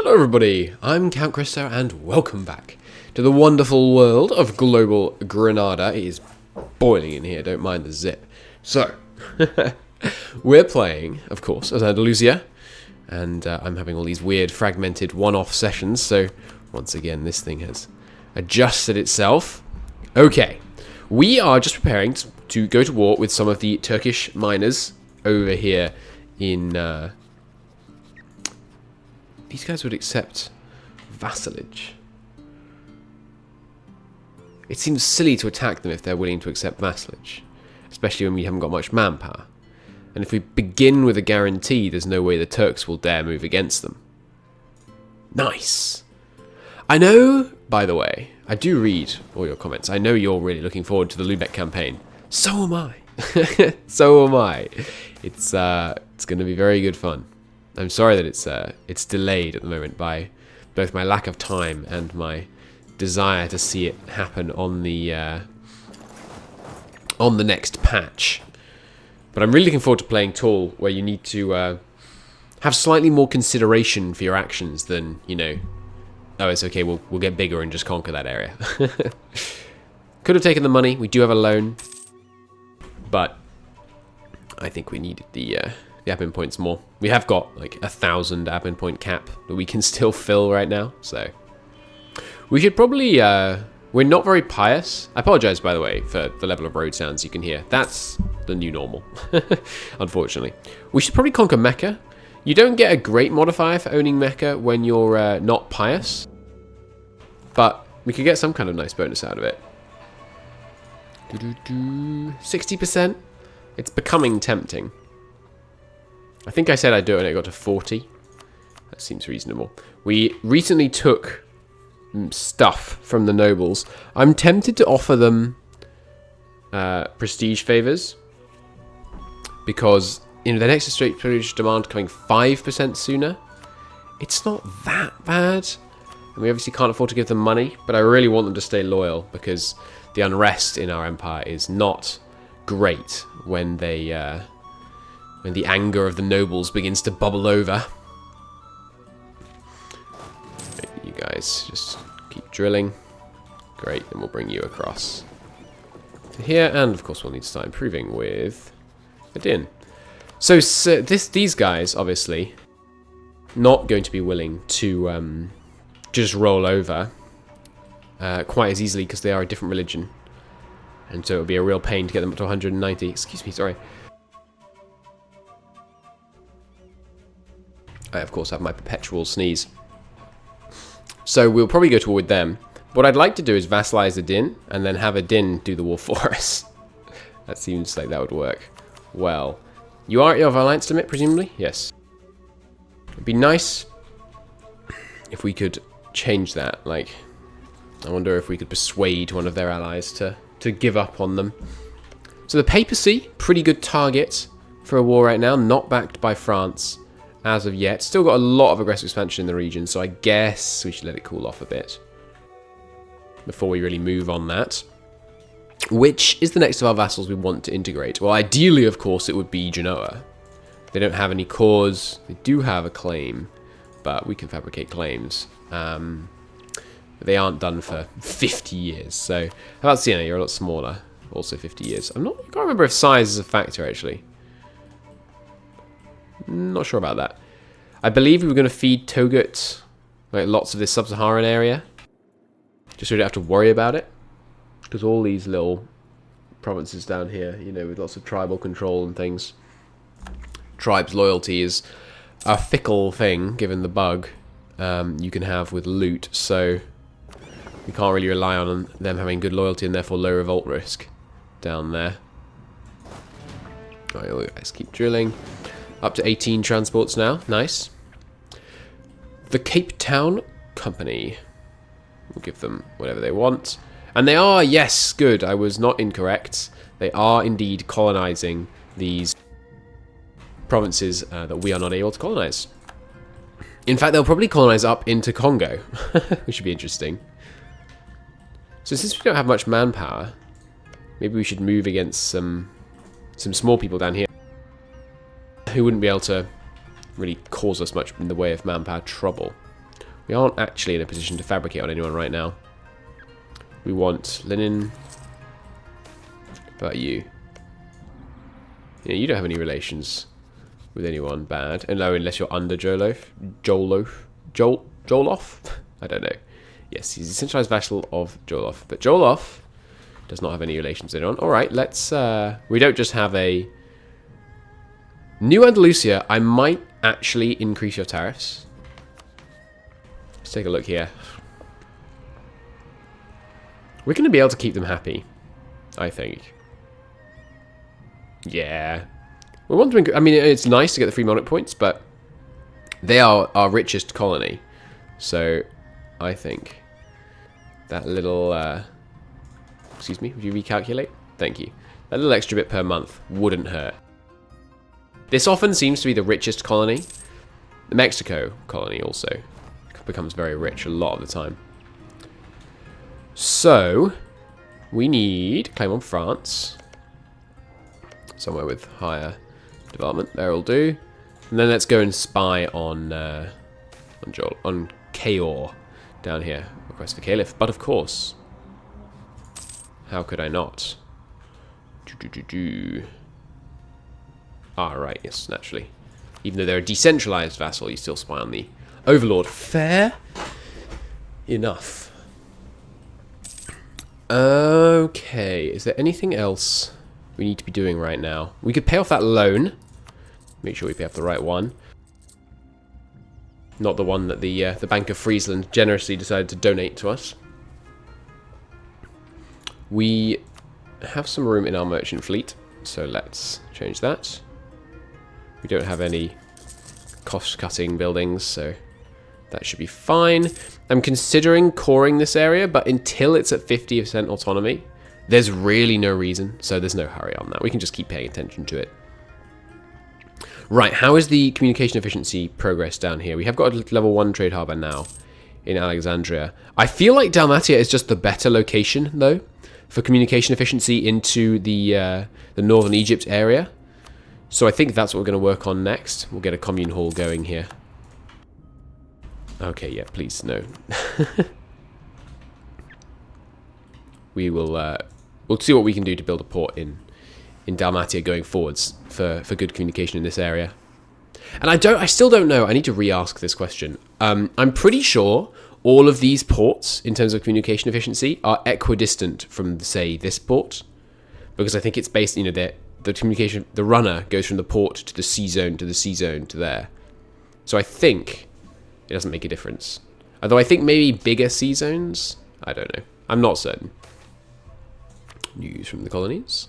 Hello everybody, I'm Count Christo and welcome back to the wonderful world of global Granada. It is boiling in here, don't mind the zip. So, we're playing, of course, as Andalusia, and I'm having all these weird fragmented one-off sessions, so once again this thing has adjusted itself. Okay, we are just preparing to go to war with some of the Turkish miners over here in... These guys would accept vassalage. It seems silly to attack them if they're willing to accept vassalage, especially when we haven't got much manpower. And if we begin with a guarantee, there's no way the Turks will dare move against them. Nice! I know, by the way, I do read all your comments. I know you're really looking forward to the Lubeck campaign. So am I. So am I. It's going to be very good fun. I'm sorry that it's delayed at the moment by both my lack of time and my desire to see it happen on the next patch. But I'm really looking forward to playing Tall, where you need to have slightly more consideration for your actions than, you know, oh, it's okay, we'll get bigger and just conquer that area. Could have taken the money. We do have a loan, but I think we needed the admin points more. We have got like 1,000 admin point cap that we can still fill right now, so we should probably we're not very pious. I apologize, by the way, for the level of road sounds you can hear. That's the new normal. Unfortunately, we should probably conquer Mecca. You don't get a great modifier for owning Mecca when you're not pious, but we could get some kind of nice bonus out of it. 60%. It's becoming tempting. I think I said I'd do it and it got to 40. That seems reasonable. We recently took stuff from the nobles. I'm tempted to offer them prestige favors, because in the next straight privilege demand coming 5% sooner, it's not that bad. And we obviously can't afford to give them money, but I really want them to stay loyal, because the unrest in our empire is not great when they... when the anger of the nobles begins to bubble over. You guys just keep drilling. Great, then we'll bring you across to here, and of course we'll need to start improving with a din. So these guys, obviously, not going to be willing to just roll over quite as easily, because they are a different religion. And so it would be a real pain to get them up to 190. Excuse me, sorry. I, of course, have my perpetual sneeze. So we'll probably go to war with them. What I'd like to do is vassalize the Din, and then have a Din do the war for us. That seems like that would work well. You are at your alliance limit, presumably? Yes. It'd be nice if we could change that. Like, I wonder if we could persuade one of their allies to give up on them. So the papacy, pretty good target for a war right now. Not backed by France as of yet. Still got a lot of aggressive expansion in the region, so I guess we should let it cool off a bit before we really move on that. Which is the next of our vassals we want to integrate? Well, ideally, of course, it would be Genoa. They don't have any cores. They do have a claim, but we can fabricate claims. They aren't done for 50 years, so... How about Siena? You're a lot smaller. Also 50 years. I can't remember if size is a factor, actually. Not sure about that. I believe we were going to feed Togut like lots of this sub-Saharan area, just so we don't have to worry about it, because all these little provinces down here, you know, with lots of tribal control and things, tribes' loyalty is a fickle thing given the bug you can have with loot, so we can't really rely on them having good loyalty and therefore low revolt risk down there. Alright, let's keep drilling. Up to 18 transports now. Nice. The Cape Town Company. We'll give them whatever they want. And they are, yes, good. I was not incorrect. They are indeed colonizing these provinces that we are not able to colonize. In fact, they'll probably colonize up into Congo, which should be interesting. So since we don't have much manpower, maybe we should move against some small people down here who wouldn't be able to really cause us much in the way of manpower trouble. We aren't actually in a position to fabricate on anyone right now. We want linen. What about you? Yeah, you don't have any relations with anyone bad. And no, unless you're under Jolof. Jolof? I don't know. Yes, he's a centralized vassal of Jolof. But Jolof does not have any relations with anyone. Alright, let's... we don't just have a... New Andalusia, I might actually increase your tariffs. Let's take a look here. We're going to be able to keep them happy, I think. Yeah. We want to... I mean, it's nice to get the free monarch points, but they are our richest colony. So, I think that little... excuse me, would you recalculate? Thank you. That little extra bit per month wouldn't hurt. This often seems to be the richest colony. The Mexico colony also becomes very rich a lot of the time. So, we need claim on France. Somewhere with higher development. There'll do. And then let's go and spy on Cayor down here. Request for Caliph. But of course, how could I not? Ah, right, yes, naturally. Even though they're a decentralized vassal, you still spy on the overlord. Fair enough. Okay, is there anything else we need to be doing right now? We could pay off that loan. Make sure we pay off the right one. Not the one that the Bank of Friesland generously decided to donate to us. We have some room in our merchant fleet, so let's change that. We don't have any cost-cutting buildings, so that should be fine. I'm considering coring this area, but until it's at 50% autonomy, there's really no reason, so there's no hurry on that. We can just keep paying attention to it. Right, how is the communication efficiency progress down here? We have got a level 1 trade harbour now in Alexandria. I feel like Dalmatia is just the better location, though, for communication efficiency into the northern Egypt area. So I think that's what we're going to work on next. We'll get a commune hall going here. Okay, yeah, please, no. We'll see what we can do to build a port in Dalmatia going forwards for good communication in this area. And I still don't know. I need to re-ask this question. I'm pretty sure all of these ports, in terms of communication efficiency, are equidistant from, say, this port, because I think it's based, you know, the communication, the runner goes from the port to the sea zone to the sea zone to there. So I think it doesn't make a difference. Although I think maybe bigger sea zones. I don't know. I'm not certain. News from the colonies.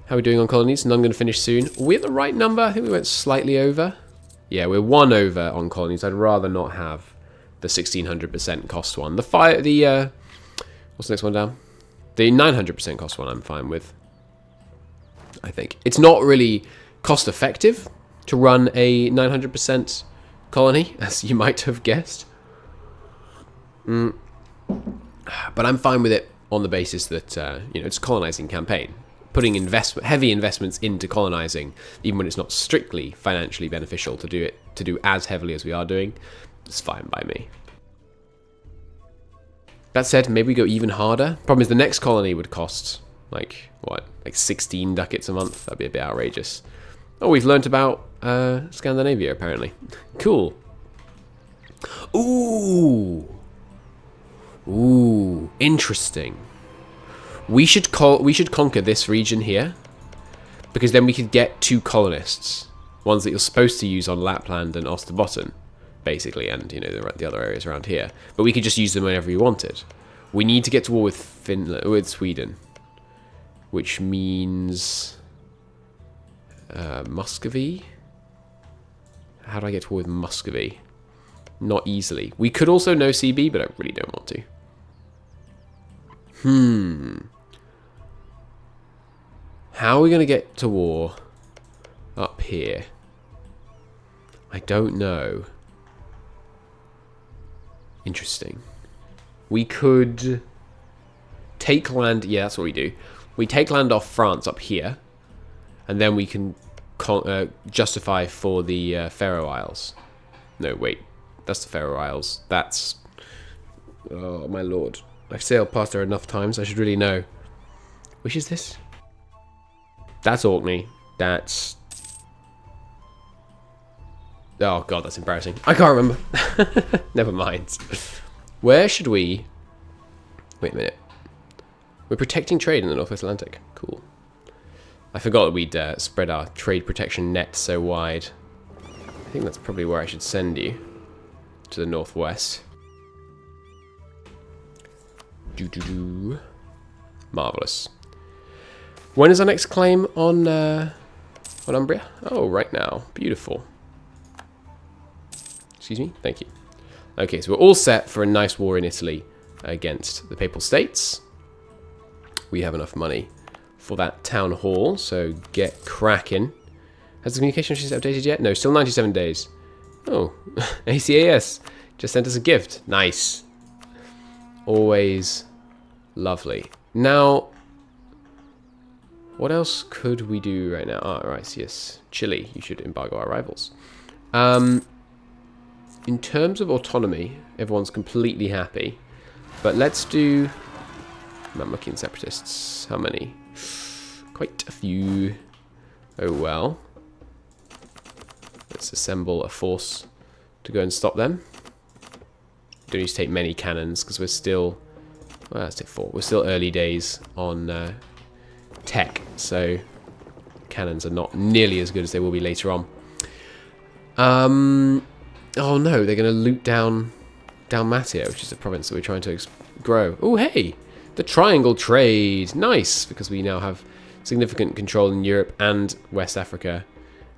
How are we doing on colonies? None going to finish soon. Are we at the right number? I think we went slightly over. Yeah, we're 1 over on colonies. I'd rather not have the 1600% cost one. What's the next one down? The 900% cost one I'm fine with. I think. It's not really cost effective to run a 900% colony, as you might have guessed. But I'm fine with it on the basis that, you know, it's a colonizing campaign. Putting heavy investments into colonizing, even when it's not strictly financially beneficial to do as heavily as we are doing, it's fine by me. That said, maybe we go even harder. Problem is the next colony would cost, like, what? Like 16 ducats a month? That'd be a bit outrageous. Oh, we've learnt about Scandinavia, apparently. Cool. Ooh. Ooh, interesting. We should conquer this region here, because then we could get 2 colonists, ones that you're supposed to use on Lapland and Osterbotten, basically, and you know the other areas around here. But we could just use them whenever we wanted. We need to get to war with Sweden, which means Muscovy. How do I get to war with Muscovy? Not easily. We could also no CB, but I really don't want to. How are we going to get to war up here? I don't know. Interesting. We could take land. Yeah, that's what we do. We take land off France up here, and then we can justify for the Faroe Isles. No, wait. That's the Faroe Isles. That's... Oh, my lord. I've sailed past there enough times. I should really know. Which is this? That's Orkney. That's... Oh, God, that's embarrassing. I can't remember. Never mind. Where should we... Wait a minute. We're protecting trade in the Northwest Atlantic. Cool. I forgot that we'd spread our trade protection net so wide. I think that's probably where I should send you. To the northwest. Marvellous. When is our next claim on Umbria? Oh, right now. Beautiful. Excuse me? Thank you. Okay, so we're all set for a nice war in Italy against the Papal States. We have enough money for that town hall, so get cracking. Has the communication machine updated yet? No, still 97 days. Oh, ACAS just sent us a gift. Nice. Always lovely. Now, what else could we do right now? Ah, right, yes. Chile, you should embargo our rivals. In terms of autonomy, everyone's completely happy. But let's do Mamlukian separatists. How many? Quite a few. Oh well. Let's assemble a force to go and stop them. Don't need to take many cannons because we're still... Well, let's take 4. We're still early days on tech, so cannons are not nearly as good as they will be later on. Oh no, they're going to loot down Dalmatia, which is a province that we're trying to grow. Oh hey, the triangle trade. Nice, because we now have significant control in Europe and West Africa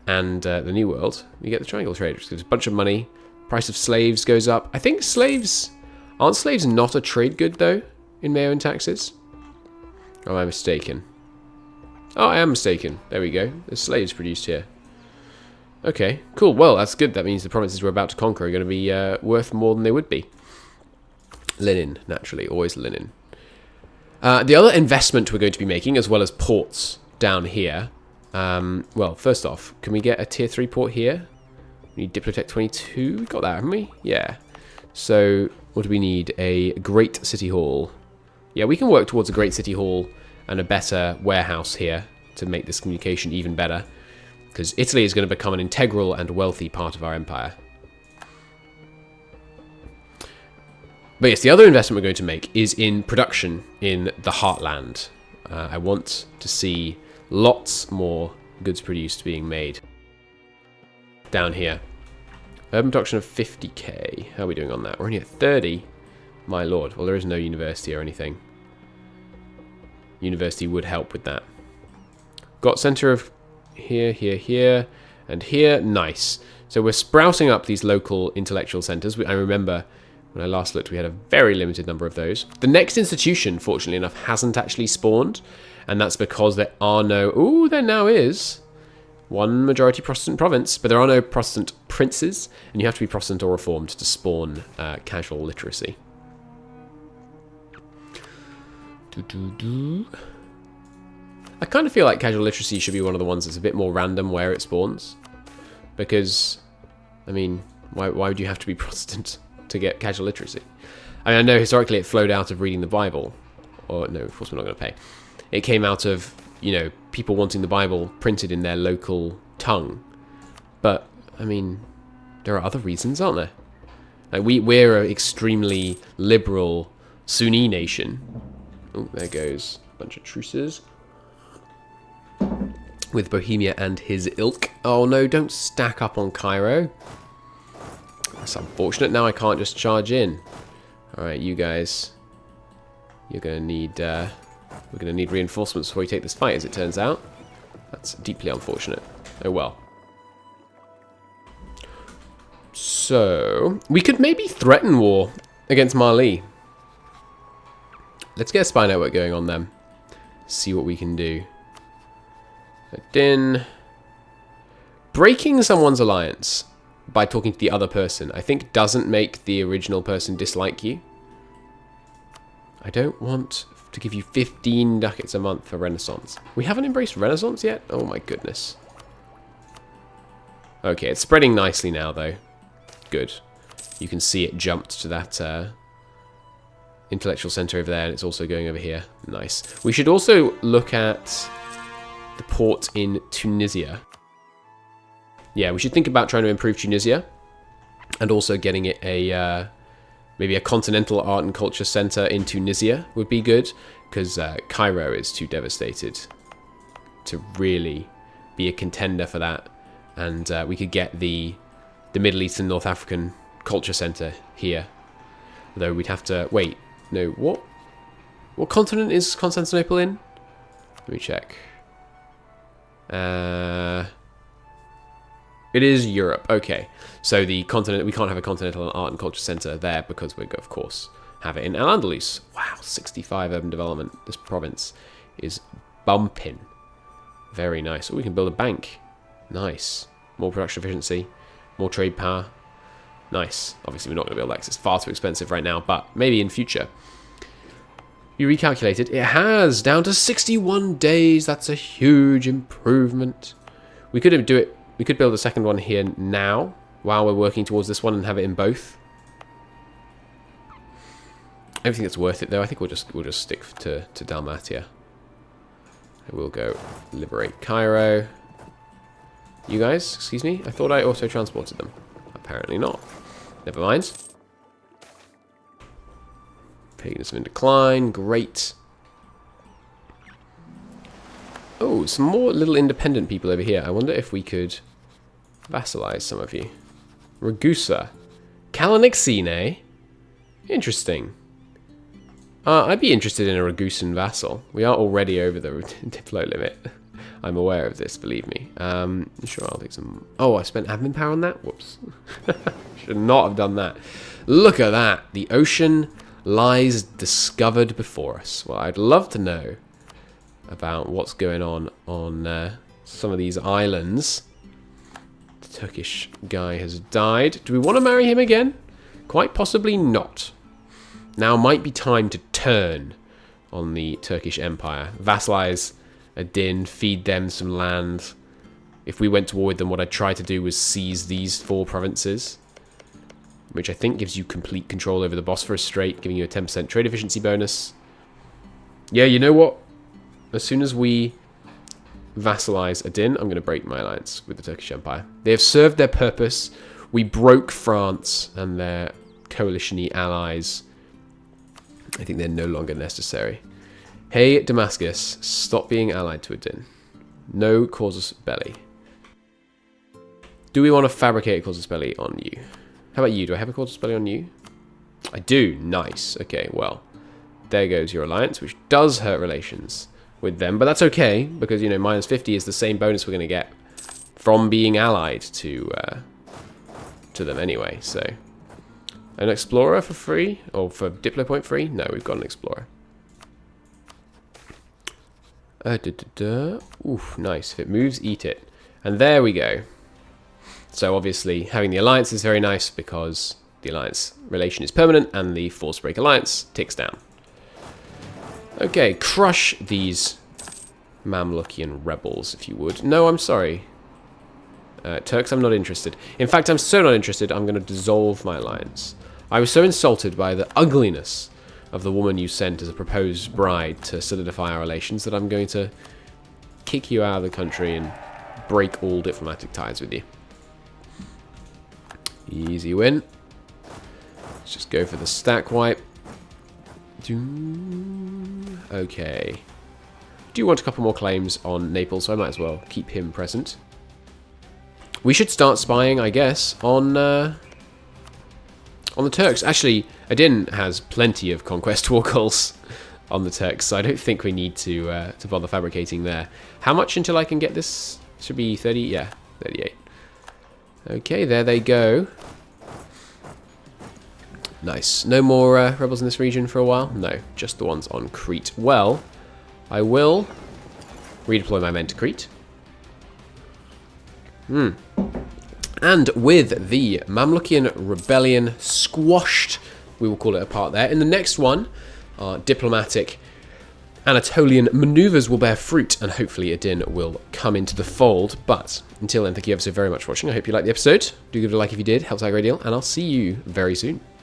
and the New World. We get the triangle trade, which gives a bunch of money. Price of slaves goes up. I think slaves... Aren't slaves not a trade good, though, in MEIOU and Taxes? Or am I mistaken? Oh, I am mistaken. There we go. There's slaves produced here. Okay, cool. Well, that's good. That means the provinces we're about to conquer are going to be worth more than they would be. Linen, naturally. Always linen. The other investment we're going to be making, as well as ports down here... well, first off, can we get a tier 3 port here? We need Diplotech 22. We got that, haven't we? Yeah. So, what do we need? A great city hall. Yeah, we can work towards a great city hall and a better warehouse here to make this communication even better. Because Italy is going to become an integral and wealthy part of our empire. But yes, the other investment we're going to make is in production in the heartland. I want to see lots more goods produced being made down here. Urban production of 50k. How are we doing on that? We're only at 30. My lord. Well, there is no university or anything. University would help with that. Got center of here, here, here, and here. Nice. So we're sprouting up these local intellectual centers. I remember when I last looked, we had a very limited number of those. The next institution, fortunately enough, hasn't actually spawned. And that's because there are no... Ooh, there now is one majority Protestant province, but there are no Protestant princes, and you have to be Protestant or Reformed to spawn casual literacy. I kind of feel like casual literacy should be one of the ones that's a bit more random where it spawns. Because, I mean, why would you have to be Protestant to get casual literacy? I mean, I know historically it flowed out of reading the Bible. Or, no, of course we're not going to pay. It came out of, you know, people wanting the Bible printed in their local tongue. But, I mean, there are other reasons, aren't there? Like, we're an extremely liberal Sunni nation. Oh, there goes a bunch of truces. With Bohemia and his ilk. Oh no, don't stack up on Cairo. That's unfortunate. Now I can't just charge in. Alright, you guys. You're going to need... we're going to need reinforcements before we take this fight, as it turns out. That's deeply unfortunate. Oh well. So, we could maybe threaten war against Mali. Let's get a spy network going on them. See what we can do. Din. Breaking someone's alliance by talking to the other person, I think, doesn't make the original person dislike you. I don't want to give you 15 ducats a month for Renaissance. We haven't embraced Renaissance yet? Oh my goodness. Okay, it's spreading nicely now, though. Good. You can see it jumped to that intellectual center over there, and it's also going over here. Nice. We should also look at the port in Tunisia. Yeah, we should think about trying to improve Tunisia, and also getting it a maybe a continental art and culture center in Tunisia would be good, because Cairo is too devastated to really be a contender for that, and we could get the Middle East and North African culture center here. Though we'd have to wait. No, what continent is Constantinople in? Let me check. It is Europe. Okay, so the continent, we can't have a continental art and culture center there because we, of course, have it in Al-Andalus. Wow, 65 urban development. This province is bumping. Very nice. Oh, we can build a bank. Nice. More production efficiency, more trade power. Nice. Obviously, we're not going to build X. It's far too expensive right now, but maybe in future. You recalculated. It has down to 61 days. That's a huge improvement. We could do it. We could build a second one here now while we're working towards this one and have it in both. I don't think it's worth it though. I think we'll just stick to Dalmatia. We'll go liberate Cairo. You guys, excuse me. I thought I also transported them. Apparently not. Never mind. Paganism in decline. Great. Oh, some more little independent people over here. I wonder if we could vassalize some of you. Ragusa. Kalanixine. Interesting. I'd be interested in a Ragusan vassal. We are already over the diplo limit. I'm aware of this, believe me. Sure, I'll take some... Oh, I spent admin power on that? Whoops. Should not have done that. Look at that. The ocean lies discovered before us. Well, I'd love to know about what's going on some of these islands. The Turkish guy has died. Do we want to marry him again? Quite possibly not. Now might be time to turn on the Turkish Empire. Vassalize Adin, feed them some land. If we went to war with them, what I'd try to do was seize these 4 provinces, which I think gives you complete control over the Bosphorus Strait, giving you a 10% trade efficiency bonus. Yeah, you know what? As soon as we vassalize Adin, I'm going to break my alliance with the Turkish Empire. They have served their purpose. We broke France and their coalition-y allies. I think they're no longer necessary. Hey, Damascus, stop being allied to Adin. No casus belli. Do we want to fabricate a casus belli on you? How about you? Do I have a casus belli on you? I do. Nice. Okay, well, there goes your alliance, which does hurt relations with them, but that's okay, because, you know, minus 50 is the same bonus we're going to get from being allied to them anyway, so... An explorer for free? Or for Diplo point free? No, we've got an explorer. Oof, nice. If it moves, eat it. And there we go. So obviously, having the alliance is very nice because the alliance relation is permanent and the force break alliance ticks down. Okay, crush these Mamlukian rebels, if you would. No, I'm sorry. Turks, I'm not interested. In fact, I'm so not interested, I'm going to dissolve my alliance. I was so insulted by the ugliness of the woman you sent as a proposed bride to solidify our relations that I'm going to kick you out of the country and break all diplomatic ties with you. Easy win. Let's just go for the stack wipe. Okay. Do want a couple more claims on Naples, so I might as well keep him present. We should start spying, I guess, on the Turks. Actually, Adin has plenty of conquest war goals on the Turks, so I don't think we need to bother fabricating there. How much until I can get this? Should be 30, yeah, 38. Okay, there they go. Nice. No more rebels in this region for a while? No, just the ones on Crete. Well, I will redeploy my men to Crete. And with the Mamlukian rebellion squashed, we will call it a part there. In the next one, our diplomatic Anatolian maneuvers will bear fruit, and hopefully Adin will come into the fold. But until then, thank you ever so very much for watching. I hope you liked the episode. Do give it a like if you did, helps out a great deal, and I'll see you very soon.